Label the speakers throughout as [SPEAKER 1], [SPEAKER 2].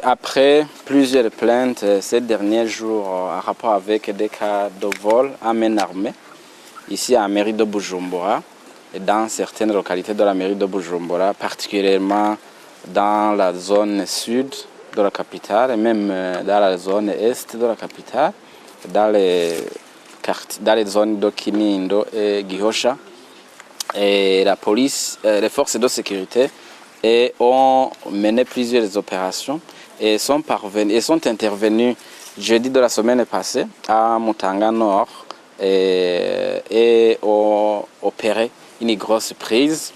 [SPEAKER 1] après plusieurs plaintes ces derniers jours en rapport avec des cas de vol à main armée, ici à la mairie de Bujumbura et dans certaines localités de la mairie de Bujumbura, particulièrement dans la zone sud de la capitale et même dans la zone est de la capitale, dans les zones de Kinindo et Gihosha. Et la police, les forces de sécurité ont mené plusieurs opérations et sont intervenus jeudi de la semaine passée à Mutanga Nord et ont opéré une grosse prise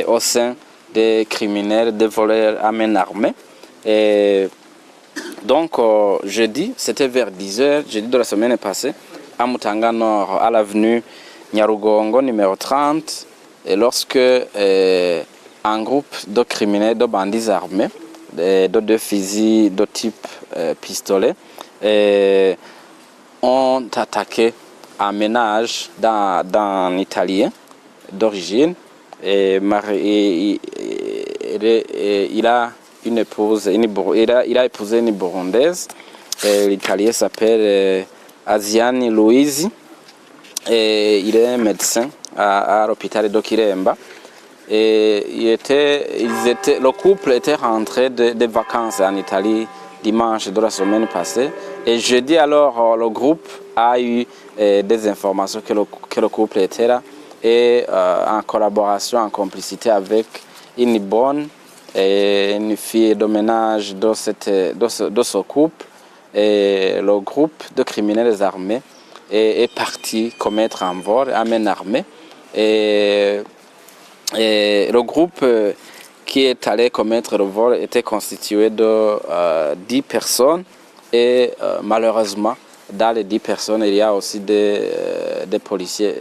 [SPEAKER 1] au sein des criminels, des voleurs à main armée. Et donc jeudi, c'était vers 10h, jeudi de la semaine passée, à Mutanga Nord, à l'avenue Nyarugongo numéro 30, et lorsque un groupe de criminels, de bandits armés, de deux fusils de type pistolet, ont attaqué un ménage d'un Italien d'origine. Il a épousé une Burundaise. L'Italien s'appelle Asiani Luizi. Et il est médecin à l'hôpital de Kiremba. Et le couple était rentré de vacances en Italie dimanche de la semaine passée. Et jeudi alors, le groupe a eu des informations que le couple était là. Et en collaboration, en complicité avec une bonne et une fille de ménage de ce couple, et le groupe de criminels armés est parti commettre un vol à main armée. Et le groupe qui est allé commettre le vol était constitué de 10 personnes et malheureusement dans les 10 personnes il y a aussi des policiers,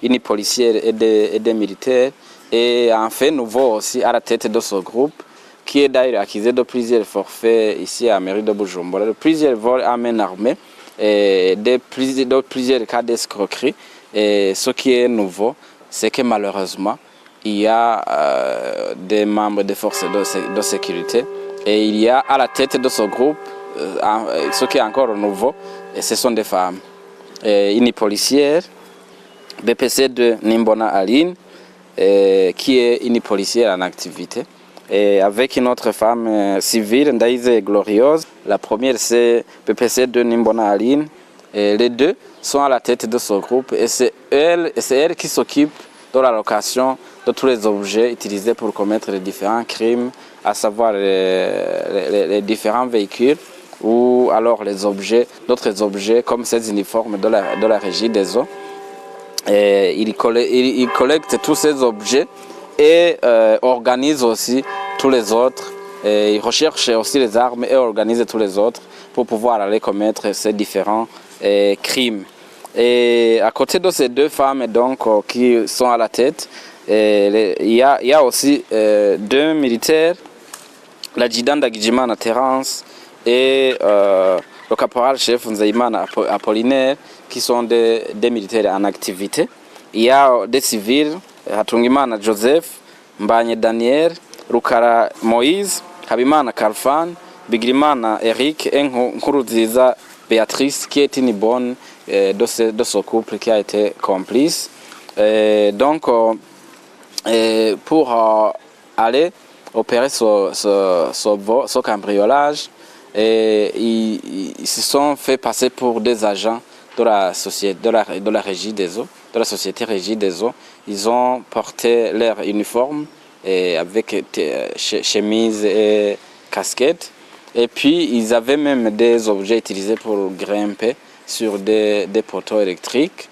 [SPEAKER 1] une policière et des militaires, et un fait nouveau aussi à la tête de ce groupe qui est d'ailleurs accusé de plusieurs forfaits ici à la mairie de Bujumbura, de plusieurs vols à main armée et de plusieurs cas d'escroquerie. Et ce qui est nouveau, c'est que malheureusement, il y a des membres des forces de sécurité et il y a à la tête de ce groupe, ce qui est encore nouveau, et ce sont des femmes. Et une policière, BPC de Nimbona Aline, qui est une policière en activité, et avec une autre femme civile, Ndaïse Glorieuse. La première, c'est BPC de Nimbona Aline. Et les deux sont à la tête de ce groupe et c'est elle qui s'occupe de la location de tous les objets utilisés pour commettre les différents crimes, à savoir les différents véhicules ou alors les objets, d'autres objets comme ces uniformes de la régie des eaux. Et il collecte tous ces objets et organise aussi tous les autres. Et il recherche aussi les armes et organise tous les autres pour pouvoir aller commettre ces différents crimes. Et à côté de ces deux femmes donc, qui sont à la tête, il y a aussi deux militaires, l'adjudant d'Agijimana Terence et le caporal-chef Nzaimana Apollinaire, qui sont des militaires en activité. Il y a des civils, Hatungimana Joseph, Mbanye Daniel, Rukara Moïse, Habimana Kalfan, Bigirimana Eric et Nkuruziza Béatrice, qui est une bonne de ce couple qui a été complice. Donc, pour aller opérer ce cambriolage, ils se sont fait passer pour des agents de la régie des eaux, de la société régie des eaux. Ils ont porté leur uniforme avec chemise et casquette. Et puis, ils avaient même des objets utilisés pour grimper sur des poteaux électriques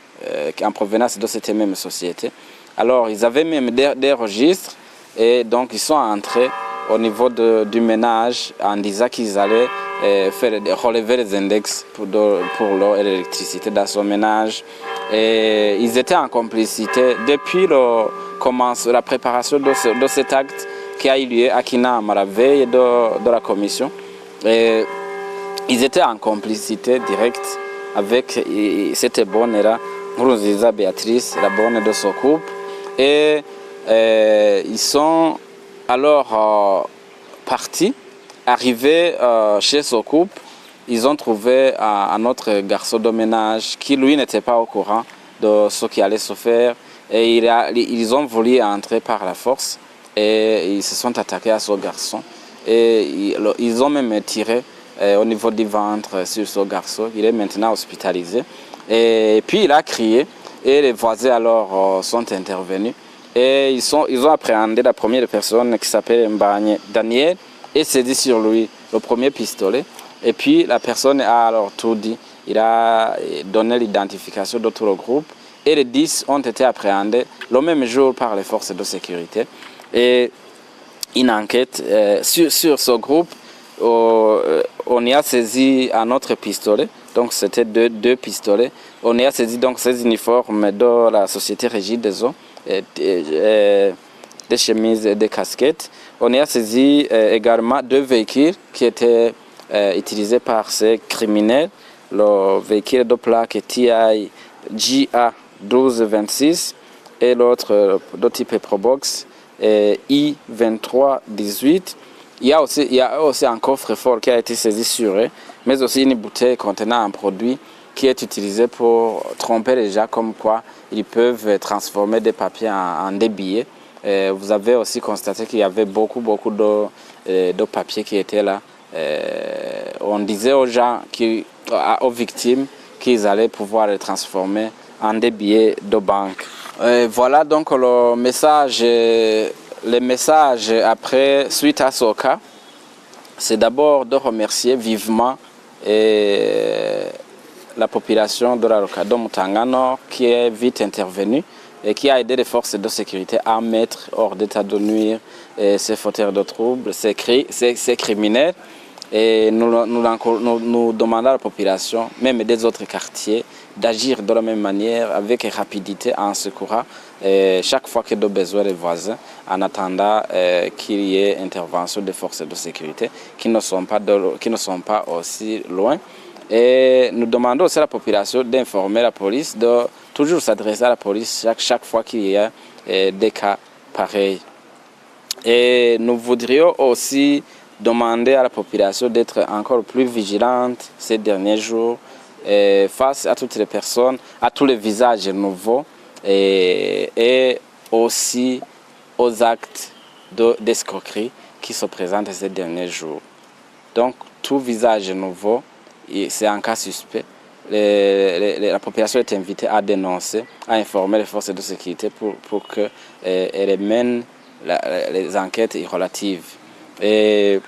[SPEAKER 1] en provenance de cette même société. Alors, ils avaient même des registres et donc ils sont entrés au niveau du ménage en disant qu'ils allaient relever les index pour l'eau et l'électricité dans son ménage. Et ils étaient en complicité depuis la préparation de cet acte qui a eu lieu à Kinama, la veille de la commission. Et ils étaient en complicité directe avec cette bonne-là, Nkuruziza Béatrice, la bonne de ce couple. Et ils sont alors partis arrivés chez ce couple, ils ont trouvé un autre garçon de ménage qui, lui, n'était pas au courant de ce qui allait se faire. Et ils ont voulu entrer par la force et ils se sont attaqués à ce garçon. Et ils ont même tiré au niveau du ventre sur ce garçon. Il est maintenant hospitalisé. Et puis il a crié et les voisins alors sont intervenus. Et ils ont appréhendé la première personne qui s'appelle Mbagne Daniel et saisi sur lui le premier pistolet. Et puis la personne a alors tout dit. Il a donné l'identification de tout le groupe. Et les 10 ont été appréhendés le même jour par les forces de sécurité. Et une enquête sur ce groupe, on y a saisi un autre pistolet. Donc c'était deux pistolets. On y a saisi donc ces uniformes de la Société Régie des Eaux, des chemises et des casquettes. On y a saisi également 2 véhicules qui étaient utilisés par ces criminels. Le véhicule de plaque TI GA 1226 et l'autre de type Probox I2318. Il y a aussi un coffre-fort qui a été saisi sur eux, mais aussi une bouteille contenant un produit qui est utilisé pour tromper les gens, comme quoi ils peuvent transformer des papiers en des billets. Vous avez aussi constaté qu'il y avait beaucoup de papiers qui étaient là. On disait aux gens, aux victimes, qu'ils allaient pouvoir les transformer en des billets de banque. Voilà donc le message après, suite à ce cas, c'est d'abord de remercier vivement la population de la localité de Mutanga qui est vite intervenue et qui a aidé les forces de sécurité à mettre hors d'état de nuire ces fauteurs de troubles, ces criminels. Et nous demandons à la population, même des autres quartiers, d'agir de la même manière, avec rapidité, en secourant chaque fois qu'il y a besoin des voisins, en attendant qu'il y ait intervention des forces de sécurité qui ne sont pas aussi loin. Et nous demandons aussi à la population d'informer la police, de toujours s'adresser à la police chaque fois qu'il y a des cas pareils. Et nous voudrions aussi demander à la population d'être encore plus vigilante ces derniers jours face à toutes les personnes, à tous les visages nouveaux et aussi aux actes d'escroquerie qui se présentent ces derniers jours. Donc, tout visage nouveau, c'est un cas suspect. La population est invitée à dénoncer, à informer les forces de sécurité pour qu'elles mènent les enquêtes relatives. Et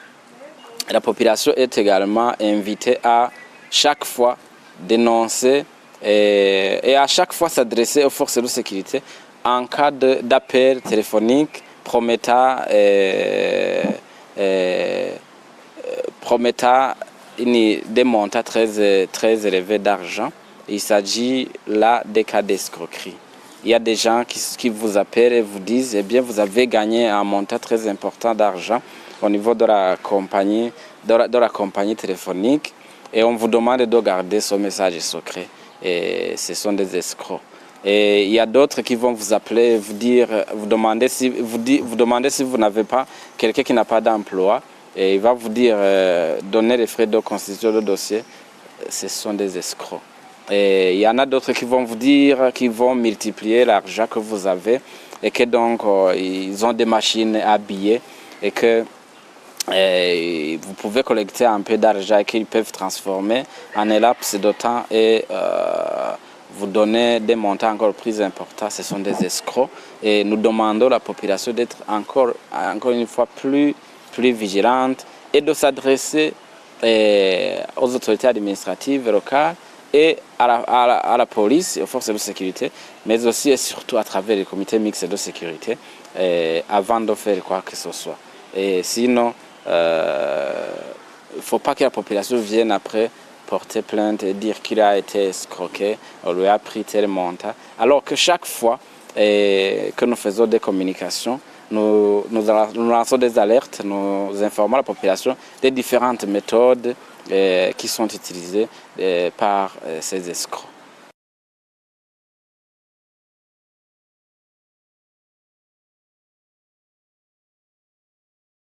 [SPEAKER 1] la population est également invitée à chaque fois dénoncer et à chaque fois s'adresser aux forces de sécurité en cas d'appel téléphonique promettant des montants très élevés d'argent. Il s'agit là des cas d'escroquerie. Il y a des gens qui vous appellent et vous disent eh bien, vous avez gagné un montant très important d'argent au niveau de la compagnie téléphonique et on vous demande de garder ce message secret. Et ce sont des escrocs. Et il y a d'autres qui vont vous appeler, vous demander si vous n'avez pas quelqu'un qui n'a pas d'emploi et il va vous dire donner les frais de constitution de dossier. Ce sont des escrocs. Et il y en a d'autres qui vont vous dire qu'ils vont multiplier l'argent que vous avez et que donc ils ont des machines à billets et que vous pouvez collecter un peu d'argent et qu'ils peuvent transformer en un laps de temps et vous donner des montants encore plus importants. Ce sont des escrocs et nous demandons à la population d'être encore une fois plus vigilante et de s'adresser aux autorités administratives locales et à la police et aux forces de sécurité, mais aussi et surtout à travers les comités mixtes de sécurité avant de faire quoi que ce soit. Et sinon, il ne faut pas que la population vienne après porter plainte et dire qu'il a été escroqué, on lui a pris tel montant. Alors que chaque fois que nous faisons des communications, nous lançons des alertes, nous informons la population des différentes méthodes qui sont utilisées par ces escrocs.